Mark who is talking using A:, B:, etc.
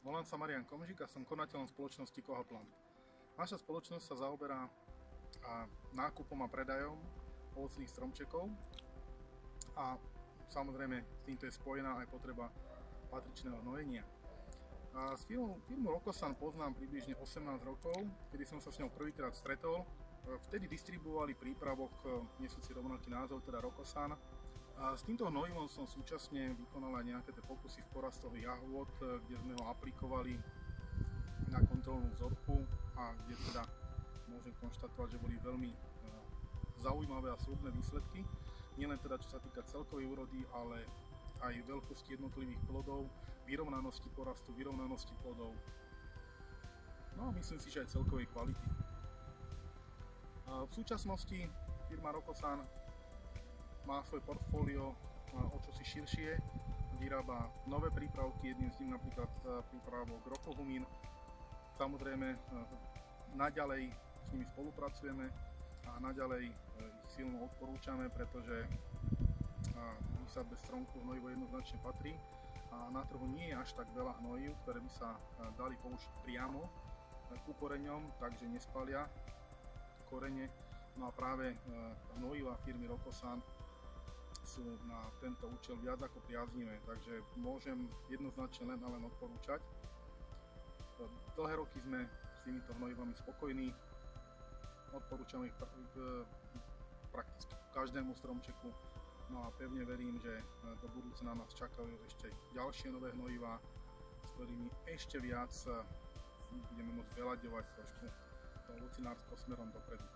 A: Volám sa Marian Komžik a som konateľom spoločnosti Kohaplant. Naša spoločnosť sa zaoberá nákupom a predajom ovocných stromčekov a samozrejme s týmto je spojená aj potreba patričného hnojenia. S firmu Rokosan poznám približne 18 rokov, kedy som sa s ňou prvýkrát stretol. Vtedy distribuovali prípravok nesúci rovnaký názov, teda Rokosan. A s týmto hnojivom som súčasne vykonal aj nejaké tie pokusy v porastoch jahôd, kde sme ho aplikovali na kontrolnú vzorku a kde teda môžem konštatovať, že boli veľmi zaujímavé a slubné výsledky. Nielen teda čo sa týka celkovej úrody, ale aj veľkosti jednotlivých plodov, vyrovnanosti porastu, vyrovnanosti plodov. No a myslím si, že aj celkovej kvality. V súčasnosti firma Rokosan má svoje portfólio o čosi širšie, vyrába nové prípravky, jedným z nich napríklad prípravok Rokohumín. Samozrejme naďalej s nimi spolupracujeme a naďalej ich silno odporúčame, pretože výsadbe stromku hnojivo jednoznačne patrí a na trhu nie je až tak veľa hnojív, ktoré by sa dali použiť priamo ku koreňom, takže nespalia korene. No a práve hnojiva firmy Rokosan sú na tento účel viac ako priaznivé, takže môžem jednoznačne len a len odporúčať. Dlhé roky sme s týmito hnojivami spokojní, odporúčame ich prakticky každému stromčeku. No a pevne verím, že do budúcna nás čakajú ešte ďalšie nové hnojivá, s ktorými ešte viac budeme môcť velaďovať trošku to ovocinárstvo smerom dopredu.